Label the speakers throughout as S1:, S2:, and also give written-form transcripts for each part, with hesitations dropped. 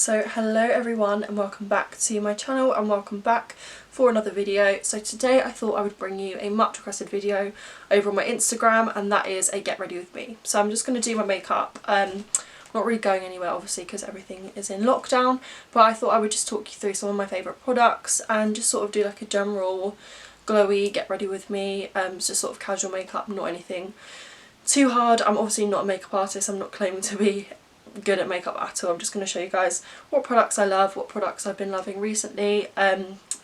S1: So hello everyone and welcome back to my channel and welcome back for another video. So today I thought I would bring you a much requested video over on my Instagram, and that is a get ready with me. So I'm just going to do my makeup. Not really going anywhere obviously because everything is in lockdown, but I thought I would just talk you through some of my favourite products and just sort of do like a general glowy get ready with me, just sort of casual makeup, not anything too hard. I'm obviously not a makeup artist, I'm not claiming to be good at makeup at all. I'm just going to show you guys what products I love, what products I've been loving recently,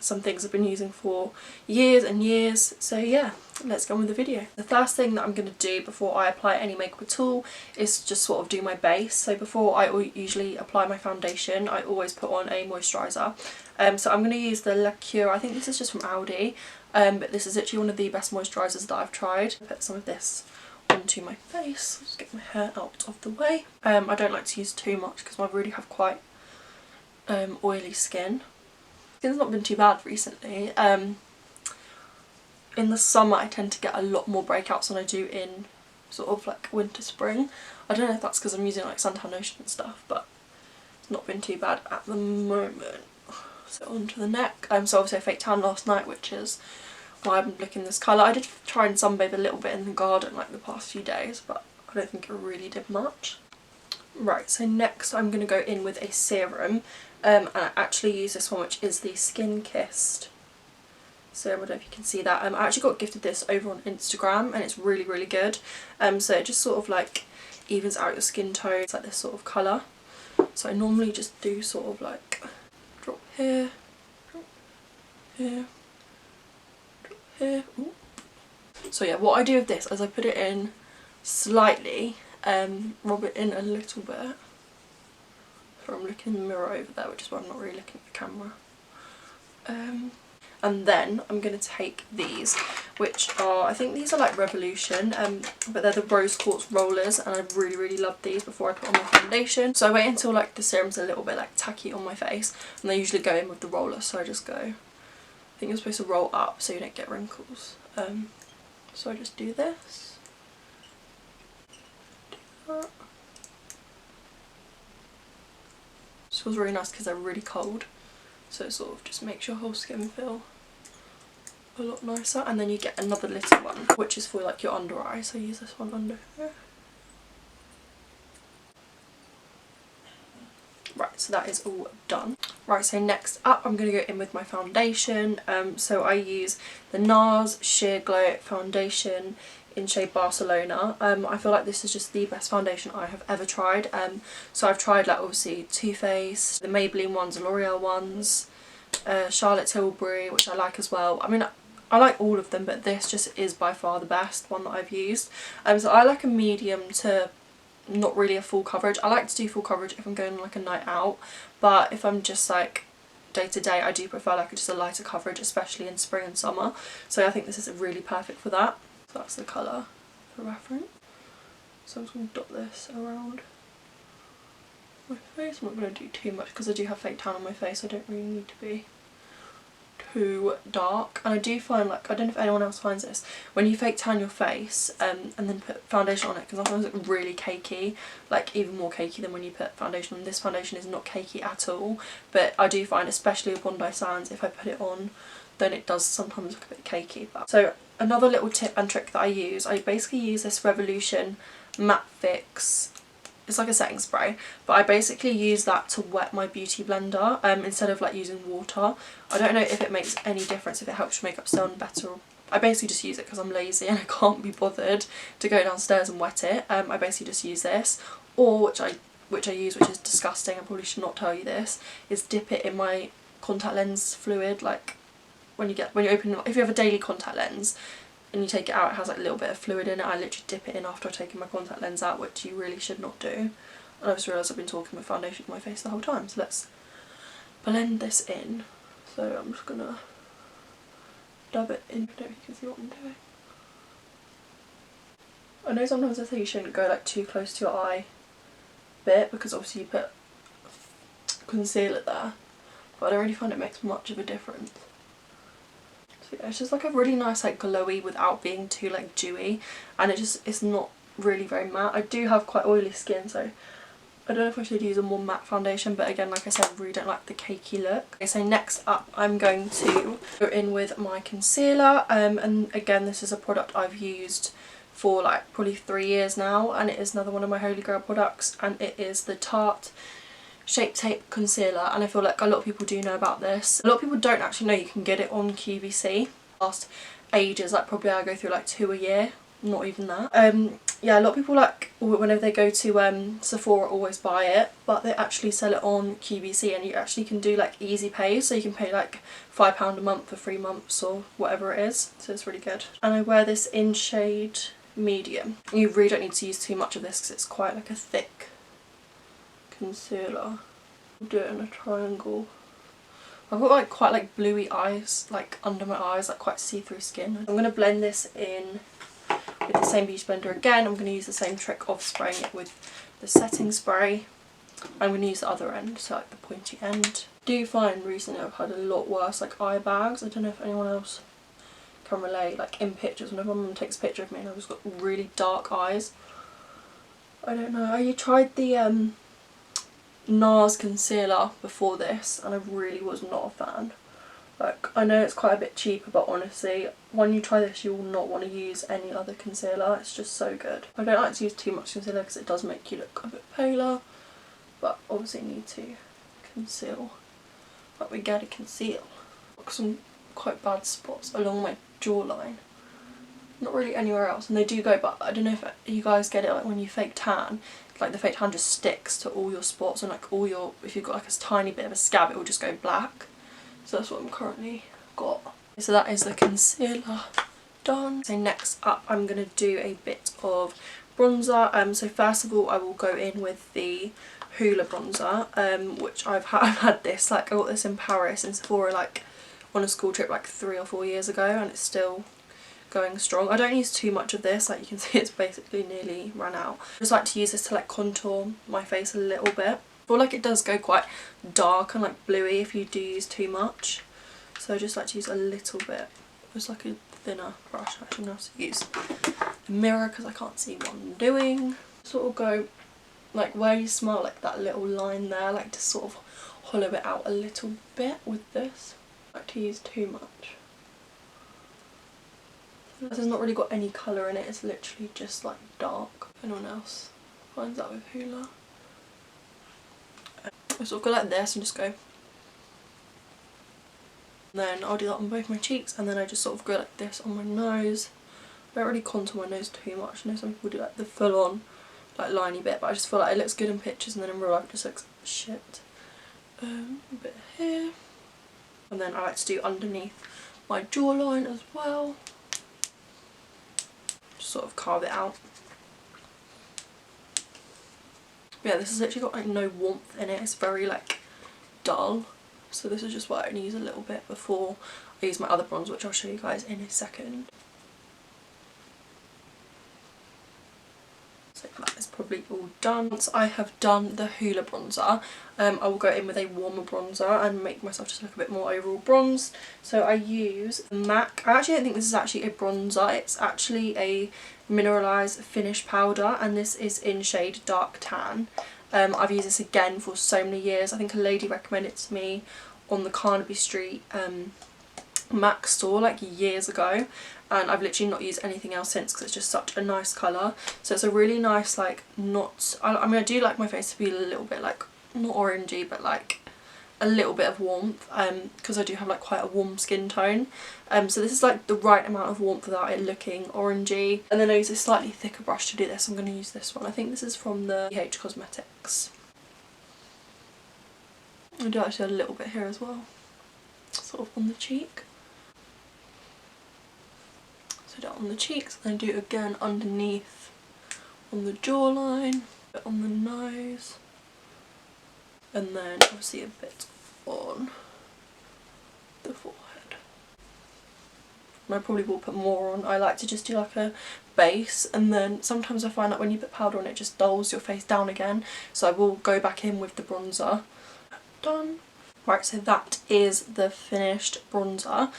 S1: some things I've been using for years and years. So yeah, let's go on with the video. The first thing that I'm going to do before I apply any makeup at all is just sort of do my base. So before I usually apply my foundation, I always put on a moisturiser. So I'm going to use the Lacquer, I think this is just from Aldi, but this is actually one of the best moisturisers that I've tried. Put some of this onto my face, just get my hair out of the way. I don't like to use too much because I really have quite oily skin. Skin's not been too bad recently. In the summer I tend to get a lot more breakouts than I do in sort of like winter, spring. I don't know if that's because I'm using like suntan lotion and stuff, but it's not been too bad at the moment. So onto the neck. So obviously I faked tan last night, which is why I'm looking this colour. I did try and sunbathe a little bit in the garden like the past few days, but I don't think it really did much. Right, so next I'm going to go in with a serum, and I actually use this one, which is the Skin Kissed serum. I don't know if you can see that. I actually got gifted this over on Instagram and it's really good. So it just sort of like evens out your skin tone. It's like this sort of colour. So I normally just do sort of like drop here, drop here, here. Ooh. So yeah, what I do with this is I put it in slightly, rub it in a little bit. So I'm looking in the mirror over there, which is why I'm not really looking at the camera. And then I'm going to take these, which are, I think these are like Revolution, but they're the rose quartz rollers, and I really love these before I put on my foundation. So I wait until like the serum's a little bit like tacky on my face, and I usually go in with the roller, so I just go, I think you're supposed to roll up so you don't get wrinkles. So I just do this. Do that. This feels really nice because they're really cold, so it sort of just makes your whole skin feel a lot nicer. And then you get another little one, which is for like your under eye, so use this one under here. Right, so that is all done. Right, so next up I'm going to go in with my foundation. So I use the Nars Sheer Glow foundation in shade Barcelona. I feel like this is just the best foundation I have ever tried. So I've tried like obviously Too Faced, the Maybelline ones, the L'Oreal ones, Charlotte Tilbury, which I like as well. I mean, I like all of them, but this just is by far the best one that I've used. So I like a medium to not really a full coverage. I like to do full coverage if I'm going on like a night out, but if I'm just like day to day, I do prefer like just a lighter coverage, especially in spring and summer. So I think this is really perfect for that. So that's the colour for reference. So I'm just going to dot this around my face. I'm not going to do too much because I do have fake tan on my face. I don't really need to be too dark. And I do find, like, I don't know if anyone else finds this, when you fake tan your face and then put foundation on it, because sometimes it's really cakey, like even more cakey than when you put foundation on. This foundation is not cakey at all, but I do find, especially with Bondi Sands, if I put it on then it does sometimes look a bit cakey. But so another little tip and trick that I use, I basically use this Revolution Matte Fix. It's like a setting spray, but I basically use that to wet my beauty blender instead of like using water. I don't know if it makes any difference, if it helps your makeup sound better. I basically just use it because I'm lazy and I can't be bothered to go downstairs and wet it. I basically just use this, or which I use, which is disgusting, I probably should not tell you this, is dip it in my contact lens fluid. Like when you open, if you have a daily contact lens and you take it out, it has like a little bit of fluid in it. I literally dip it in after I've taken my contact lens out, which you really should not do. And I just realised I've been talking with foundation on my face the whole time, so let's blend this in. So I'm just gonna dab it in. I don't know if you can see what I'm doing. I know sometimes I say you shouldn't go like too close to your eye bit because obviously you put concealer there, but I don't really find it makes much of a difference. So yeah, it's just like a really nice like glowy without being too like dewy, and it's not really very matte. I do have quite oily skin, so I don't know if I should use a more matte foundation, but again, like I said, I really don't like the cakey look. Okay, so next up I'm going to go in with my concealer, and again this is a product I've used for like probably 3 years now, and it is another one of my holy grail products, and it is the Tarte Shape Tape Concealer, and I feel like a lot of people do know about this. A lot of people don't actually know you can get it on QVC. Last ages, like probably I go through like 2 a year, not even that. Yeah, a lot of people like whenever they go to Sephora always buy it, but they actually sell it on QVC, and you actually can do like easy pay, so you can pay like £5 a month for 3 months or whatever it is, so it's really good. And I wear this in shade medium. You really don't need to use too much of this because it's quite like a thick concealer. I'll do it in a triangle. I've got like quite like bluey eyes, like under my eyes, like quite see-through skin. I'm going to blend this in with the same beauty blender again. I'm going to use the same trick of spraying it with the setting spray. I'm going to use the other end, so like the pointy end. I do find recently I've had a lot worse like eye bags. I don't know if anyone else can relate, like in pictures, whenever my mum takes a picture of me and I've just got really dark eyes. I don't know. I tried the Nars Concealer before this and I really was not a fan. Like, I know it's quite a bit cheaper, but honestly, when you try this you will not want to use any other concealer. It's just so good. I don't like to use too much concealer because it does make you look a bit paler, but obviously need to conceal. But we gotta conceal. Got some quite bad spots along my jawline. Not really anywhere else, and they do go, but I don't know if you guys get it, like when you fake tan, like the fake tan just sticks to all your spots, and like all your, if you've got like a tiny bit of a scab, it will just go black. So that's what I'm currently got. So that is the concealer done. So next up I'm going to do a bit of bronzer. So first of all I will go in with the Hoola Bronzer, which I've had this, like I got this in Paris in Sephora like on a school trip like 3 or 4 years ago, and it's still going strong. I don't use too much of this, like you can see it's basically nearly run out. I just like to use this to like contour my face a little bit. I feel like it does go quite dark and like bluey if you do use too much, so I just like to use a little bit. It's like a thinner brush. I actually know how to use a mirror because I can't see what I'm doing. Sort of go like where you smell like that little line there, like to sort of hollow it out a little bit with this. I like to use too much. This has not really got any colour in it, it's literally just like dark. If anyone else finds that with Hoola. I sort of go like this and just go. And then I'll do that on both my cheeks, and then I just sort of go like this on my nose. I don't really contour my nose too much. I know some people do like the full on like liney bit, but I just feel like it looks good in pictures and then in real life it just looks shit. A bit here. And then I like to do underneath my jawline as well. Just sort of carve it out. Yeah, this has literally got like no warmth in it, it's very like dull, so this is just what I only use a little bit before I use my other bronzer, which I'll show you guys in a second. So that is probably all done. Once I have done the Hoola bronzer, I will go in with a warmer bronzer and make myself just look a bit more overall bronzed. So I use MAC. I actually don't think this is actually a bronzer, it's actually a mineralised finish powder, and this is in shade Dark Tan. I've used this again for so many years. I think a lady recommended it to me on the Carnaby Street MAC store like years ago, and I've literally not used anything else since because it's just such a nice colour. So it's a really nice, like, not, I mean I do like my face to be a little bit like, not orangey, but like a little bit of warmth, because I do have like quite a warm skin tone. So this is like the right amount of warmth without it looking orangey. And then I use a slightly thicker brush to do this. I'm going to use this one. I think this is from the BH Cosmetics. I do actually a little bit here as well, sort of on the cheek. So do it on the cheeks, and then do it again underneath on the jawline, a bit on the nose, and then obviously a bit on the forehead. And I probably will put more on. I like to just do like a base, and then sometimes I find that when you put powder on it just dulls your face down again, so I will go back in with the bronzer. Done. Right, so that is the finished bronzer.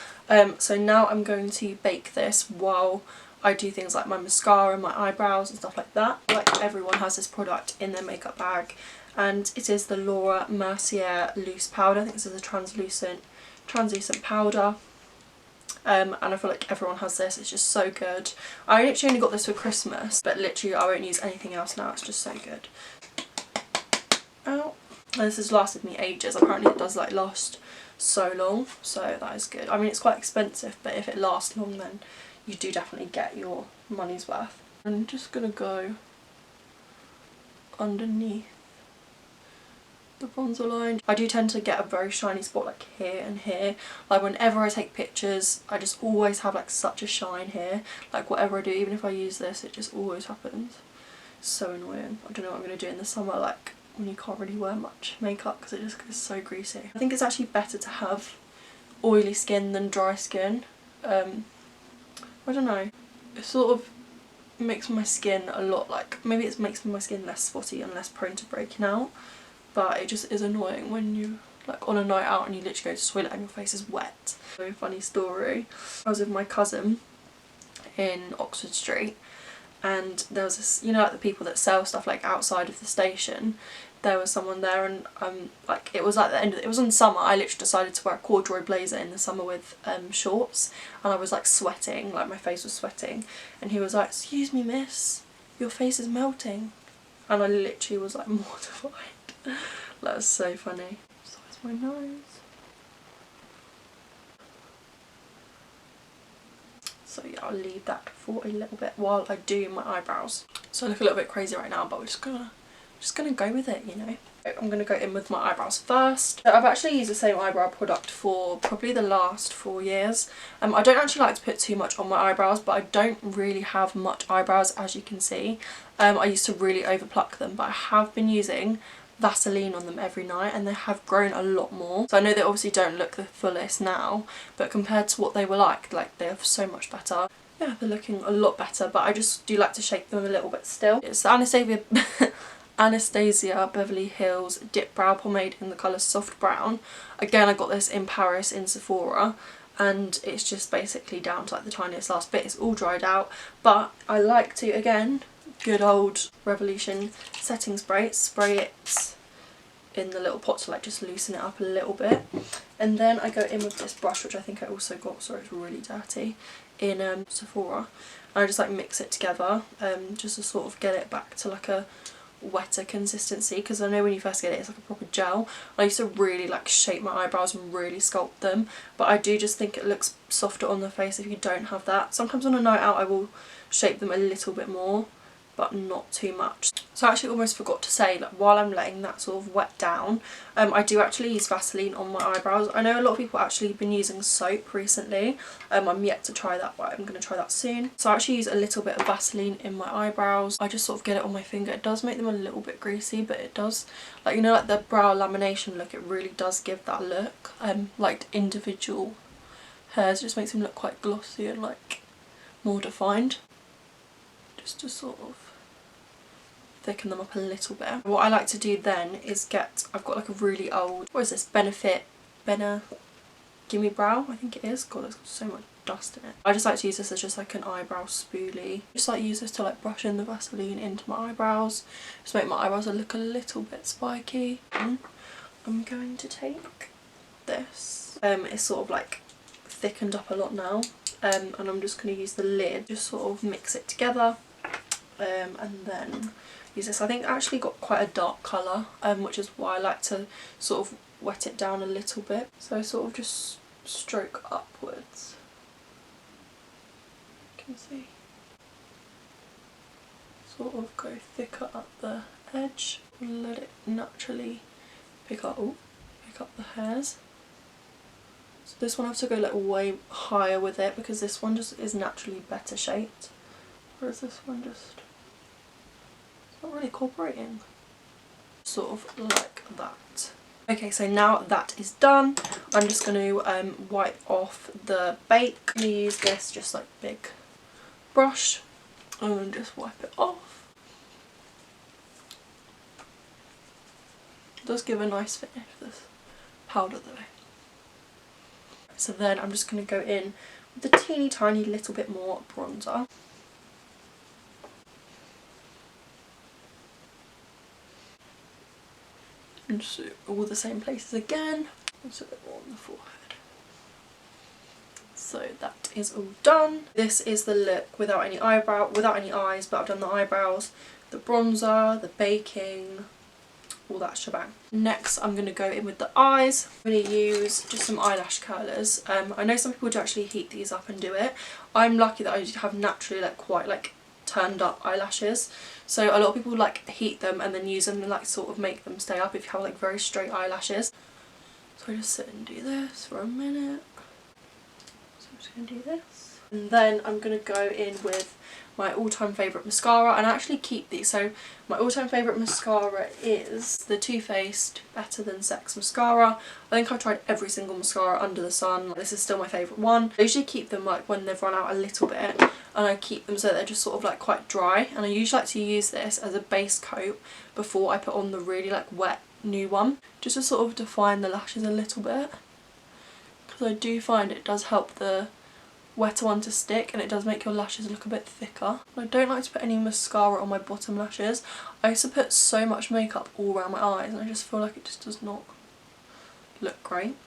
S1: So now I'm going to bake this while I do things like my mascara, my eyebrows and stuff like that. Like everyone has this product in their makeup bag, and it is the Laura Mercier loose powder. I think this is a translucent powder. And I feel like everyone has this. It's just so good. I literally only got this for Christmas, but literally I won't use anything else now. It's just so good. Ow. And this has lasted me ages. Apparently it does like last so long, so that is good. I mean, it's quite expensive, but if it lasts long, then you do definitely get your money's worth. I'm just gonna go underneath the bronzer line. I do tend to get a very shiny spot like here and here. Like whenever I take pictures, I just always have like such a shine here. Like whatever I do, even if I use this, it just always happens. So annoying. I don't know what I'm gonna do in the summer, like when you can't really wear much makeup because it just goes so greasy. I think it's actually better to have oily skin than dry skin. I don't know. It sort of makes my skin a lot like, maybe it makes my skin less spotty and less prone to breaking out. But it just is annoying when you like on a night out and you literally go to the toilet and your face is wet. So funny story. I was with my cousin in Oxford Street, and there was this, you know, like the people that sell stuff like outside of the station. There was someone there, and like it was like the end of, it was in summer. I literally decided to wear a corduroy blazer in the summer with shorts, and I was like sweating, like my face was sweating, and he was like, "Excuse me, miss, your face is melting," and I literally was like mortified. That was so funny. So is my nose. So yeah, I'll leave that for a little bit while I do my eyebrows. So I look a little bit crazy right now, but we're just gonna go with it, you know. I'm gonna go in with my eyebrows first. I've actually used the same eyebrow product for probably the last 4 years. I don't actually like to put too much on my eyebrows, but I don't really have much eyebrows, as you can see. I used to really over pluck them, but I have been using Vaseline on them every night, and they have grown a lot more. So I know they obviously don't look the fullest now, but compared to what they were like they are so much better. Yeah, they're looking a lot better, but I just do like to shake them a little bit still. It's the Anastasia Beverly Hills Dip Brow Pomade in the colour Soft Brown. Again, I got this in Paris in Sephora, and it's just basically down to like the tiniest last bit. It's all dried out, but I like to, again, good old Revolution setting spray it in the little pot to like just loosen it up a little bit, and then I go in with this brush, which I think I also got, sorry it's really dirty, in Sephora, and I just like mix it together just to sort of get it back to like a wetter consistency, because I know when you first get it it's like a proper gel. I used to really like shape my eyebrows and really sculpt them, but I do just think it looks softer on the face if you don't have that. Sometimes on a night out I will shape them a little bit more, but not too much. So I actually almost forgot to say, like while I'm letting that sort of wet down, I do actually use Vaseline on my eyebrows. I know a lot of people actually have been using soap recently. I'm yet to try that, but I'm going to try that soon. So I actually use a little bit of Vaseline in my eyebrows. I just sort of get it on my finger. It does make them a little bit greasy, but it does, like, you know, like the brow lamination look, it really does give that look. Like individual hairs, just makes them look quite glossy and like more defined. Just to sort of thicken them up a little bit. What I like to do then is I've got like a really old, what is this, Gimme Brow, I think it is. God, there's got so much dust in it. I just like to use this as just like an eyebrow spoolie. Just like use this to like brush in the Vaseline into my eyebrows, just make my eyebrows look a little bit spiky. I'm going to take this. It's sort of like thickened up a lot now, and I'm just going to use the lid, just sort of mix it together, and then use this. I think I actually got quite a dark colour, which is why I like to sort of wet it down a little bit. So I sort of just stroke upwards. You can see. Sort of go thicker up the edge, let it naturally pick up the hairs. So this one I have to go like way higher with it, because this one just is naturally better shaped, whereas this one just not really cooperating. Sort of like that. Okay, so now that is done, I'm just going to wipe off the bake. I'm going to use this just like big brush and just wipe it off. It does give a nice finish, this powder though. So then I'm just going to go in with a teeny tiny little bit more bronzer. And so all the same places again. Just a bit more on the forehead. So that is all done. This is the look without any eyes, but I've done the eyebrows, the bronzer, the baking, all that shebang. Next I'm going to go in with the eyes. I'm going to use just some eyelash curlers. I know some people do actually heat these up and do it. I'm lucky that I have naturally like quite like turned up eyelashes, so a lot of people like heat them and then use them and like sort of make them stay up if you have like very straight eyelashes. So I just sit and do this for a minute. So I'm just going to do this, and then I'm going to go in with my all-time favourite mascara, and I actually keep these. So my all-time favourite mascara is the Too Faced Better Than Sex mascara. I think I've tried every single mascara under the sun. This is still my favourite one. I usually keep them like when they've run out a little bit, and I keep them so they're just sort of like quite dry, and I usually like to use this as a base coat before I put on the really like wet new one, just to sort of define the lashes a little bit, because I do find it does help the wetter one to stick, and it does make your lashes look a bit thicker. I don't like to put any mascara on my bottom lashes. I used to put so much makeup all around my eyes and I just feel like it just does not look great.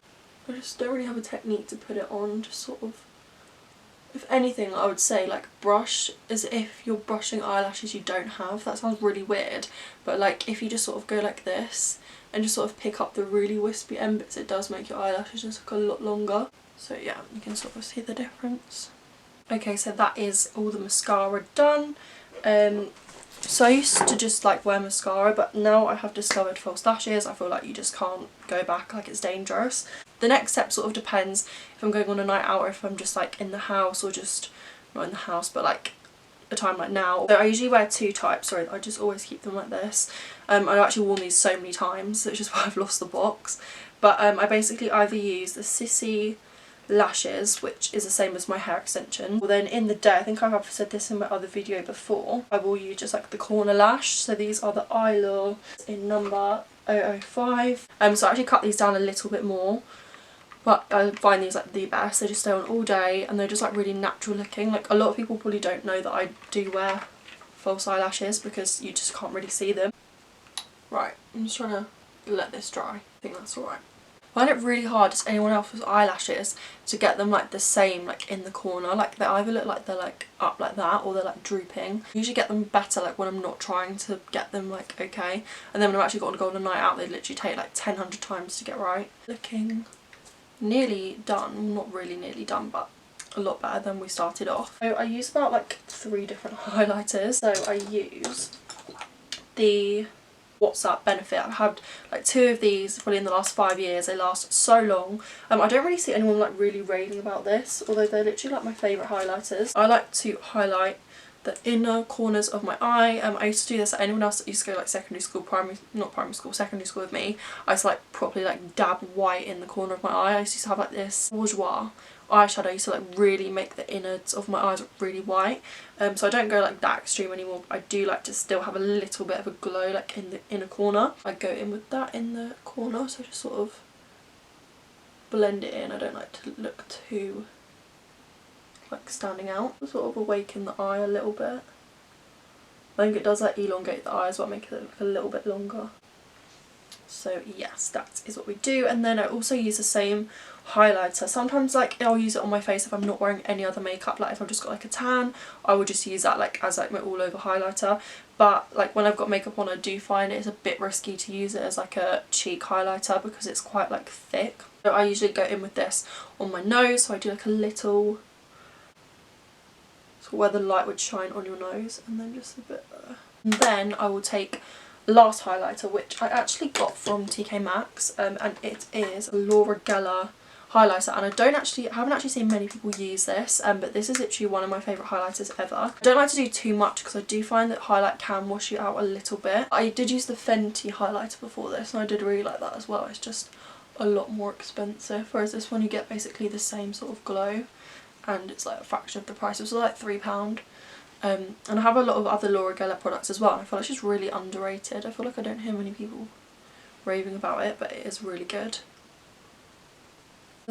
S1: I just don't really have a technique to put it on, just sort of, if anything I would say like brush as if you're brushing eyelashes you don't have. That sounds really weird, but like if you just sort of go like this and just sort of pick up the really wispy end bits, it does make your eyelashes just look a lot longer. So yeah, you can sort of see the difference. Okay, so that is all the mascara done. So I used to just like wear mascara, but now I have discovered false lashes. I feel like you just can't go back, like it's dangerous. The next step sort of depends if I'm going on a night out or if I'm just like in the house, or just not in the house but like a time like now. So I usually wear two types, sorry, I just always keep them like this. I've actually worn these so many times, which is why I've lost the box. But I basically either use the Sissy lashes, which is the same as my hair extension, or then in the day, I think I've said this in my other video before, I will use just like the corner lash. So these are the Eyelure in number 005. So I actually cut these down a little bit more, but I find these like the best. They just stay on all day and they're just like really natural looking. Like a lot of people probably don't know that I do wear false eyelashes because you just can't really see them. Right, I'm just trying to let this dry. I think that's alright. I find it really hard, as anyone else's eyelashes, to get them like the same, like in the corner. Like they either look like they're like up like that or they're like drooping. I usually get them better like when I'm not trying to get them like okay, and then when I've actually got to go on a night out, they literally take like 100 times to get right. Looking nearly done, not really nearly done, but a lot better than we started off. So I use about like 3 different highlighters. So I use the What's Up Benefit. I've had like 2 of these probably in the last 5 years. They last so long. I don't really see anyone like really raving about this, although they're literally like my favourite highlighters. I like to highlight the inner corners of my eye. I used to do this. Anyone else that used to go like secondary school, secondary school with me, I used to like properly like dab white in the corner of my eye. I used to have like this bourgeois eyeshadow. I used to like really make the innards of my eyes look really white. So I don't go like that extreme anymore, but I do like to still have a little bit of a glow like in the inner corner. I go in with that in the corner, so just sort of blend it in. I don't like to look too like standing out. Sort of awaken the eye a little bit. I think it does like elongate the eye as well, make it look a little bit longer. So yes, that is what we do. And then I also use the same highlighter. Sometimes like I'll use it on my face if I'm not wearing any other makeup. Like if I've just got like a tan, I will just use that like as like my all over highlighter. But like when I've got makeup on, I do find it's a bit risky to use it as like a cheek highlighter because it's quite like thick. So I usually go in with this on my nose, so I do like a little, so where the light would shine on your nose, and then just a bit there. And then I will take last highlighter, which I actually got from TK Maxx, and it is a Laura Geller highlighter, and I haven't actually seen many people use this, but this is literally one of my favourite highlighters ever. I don't like to do too much because I do find that highlight can wash you out a little bit. I did use the Fenty highlighter before this and I did really like that as well. It's just a lot more expensive, whereas this one you get basically the same sort of glow and it's like a fraction of the price. It was like £3. And I have a lot of other Laura Geller products as well, and I feel like she's really underrated. I feel like I don't hear many people raving about it, but it is really good.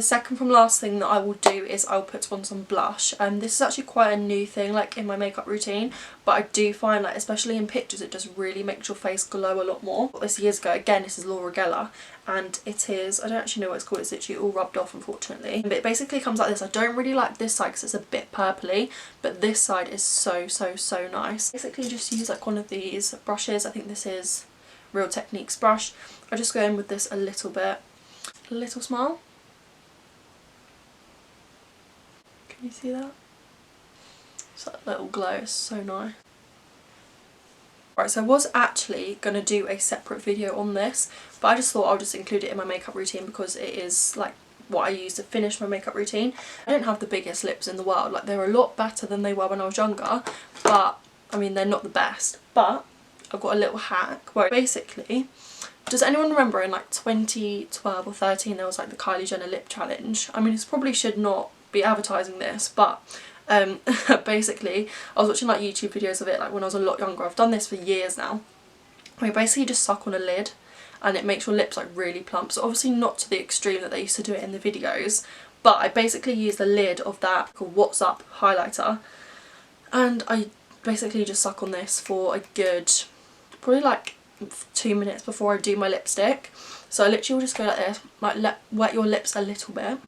S1: The second from last thing that I will do is I'll put on some blush. This is actually quite a new thing like in my makeup routine, but I do find like especially in pictures it just really makes your face glow a lot more. This years ago, again this is Laura Geller, and it is, I don't actually know what it's called, it's literally all rubbed off unfortunately, but it basically comes like this. I don't really like this side because it's a bit purpley, but this side is so nice. Basically just use like one of these brushes. I think this is Real Techniques brush. I just go in with this a little bit, a little smile. Can you see that? It's that little glow, it's so nice. Right, so I was actually going to do a separate video on this, but I just thought I'll just include it in my makeup routine because it is like what I use to finish my makeup routine. I don't have the biggest lips in the world, like they're a lot better than they were when I was younger, but I mean they're not the best. But I've got a little hack where basically, does anyone remember in like 2012 or 13 there was like the Kylie Jenner lip challenge? I mean, it probably should not be advertising this, but basically I was watching like YouTube videos of it like when I was a lot younger. I've done this for years now. I mean, basically you just suck on a lid and it makes your lips like really plump. So obviously not to the extreme that they used to do it in the videos, but I basically use the lid of that called What's Up highlighter, and I basically just suck on this for a good probably like 2 minutes before I do my lipstick. So I literally will just go like this, like wet your lips a little bit.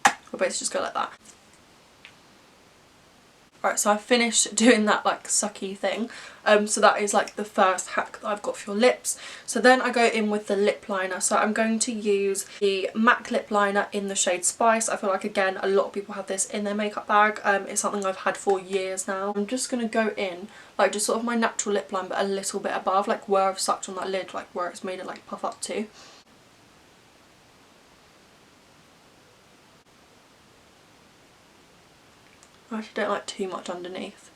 S1: I'll basically just go like that. Right, so I've finished doing that like sucky thing. So that is like the first hack that I've got for your lips. So then I go in with the lip liner. So I'm going to use the MAC lip liner in the shade Spice. I feel like again a lot of people have this in their makeup bag. It's something I've had for years now. I'm just going to go in like just sort of my natural lip line but a little bit above, like where I've sucked on that lid, like where it's made it like puff up to. I actually don't like too much underneath.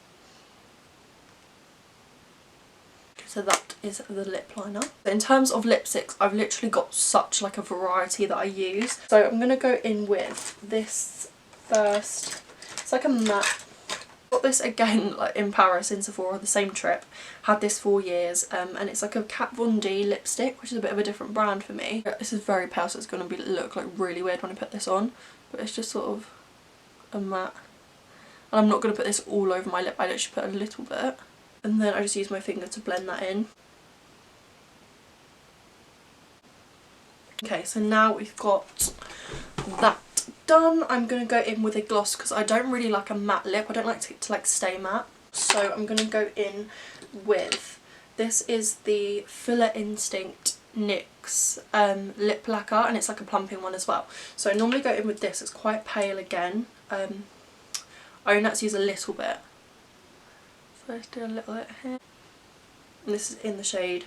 S1: So that is the lip liner. In terms of lipsticks, I've literally got such like a variety that I use. So I'm going to go in with this first. It's like a matte. Got this again like in Paris in Sephora, the same trip. Had this for years, and it's like a Kat Von D lipstick, which is a bit of a different brand for me. This is very pale, so it's going to look like really weird when I put this on, but it's just sort of a matte. And I'm not going to put this all over my lip, I literally put a little bit. And then I just use my finger to blend that in. Okay, so now we've got that done. I'm going to go in with a gloss because I don't really like a matte lip. I don't like to like stay matte. So I'm going to go in with, this is the Fuller Instinct NYX Lip Lacquer, and it's like a plumping one as well. So I normally go in with this, it's quite pale again. I only have to use a little bit. So let's do a little bit here. And this is in the shade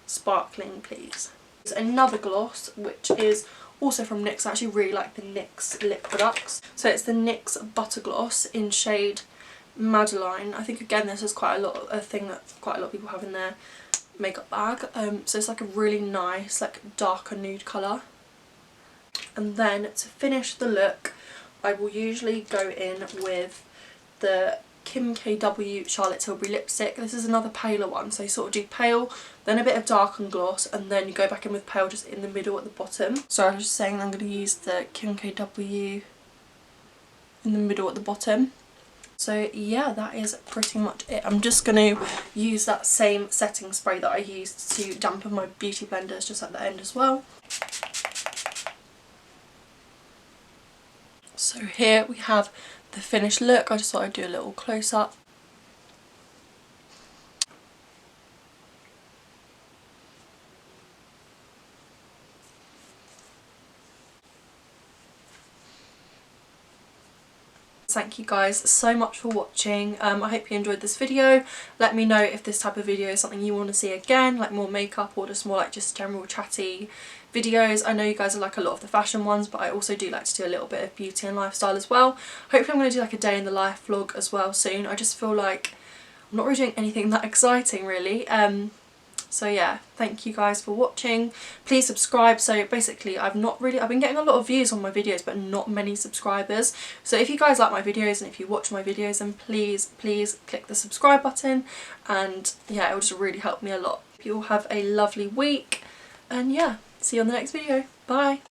S1: Sparkling Please. There's another gloss which is also from NYX. I actually really like the NYX lip products. So it's the NYX Butter Gloss in shade Madeline. I think again this is quite a thing that quite a lot of people have in their makeup bag. So it's like a really nice like darker nude colour. And then to finish the look, I will usually go in with the Kim KW Charlotte Tilbury lipstick. This is another paler one, so you sort of do pale, then a bit of dark and gloss, and then you go back in with pale just in the middle at the bottom. So I was just saying I'm going to use the Kim KW in the middle at the bottom. So yeah, that is pretty much it. I'm just going to use that same setting spray that I used to dampen my beauty blenders just at the end as well. So here we have the finished look. I just thought I'd do a little close up. Thank you guys so much for watching. I hope you enjoyed this video. Let me know if this type of video is something you want to see again, like more makeup or just more like just general chatty videos. I know you guys like a lot of the fashion ones, but I also do like to do a little bit of beauty and lifestyle as well. Hopefully I'm going to do like a day in the life vlog as well soon. I just feel like I'm not really doing anything that exciting really. So yeah, thank you guys for watching. Please subscribe. So basically I've been getting a lot of views on my videos but not many subscribers. So if you guys like my videos and if you watch my videos, then please click the subscribe button, and yeah, it will just really help me a lot. You all have a lovely week, and yeah, see you on the next video. Bye.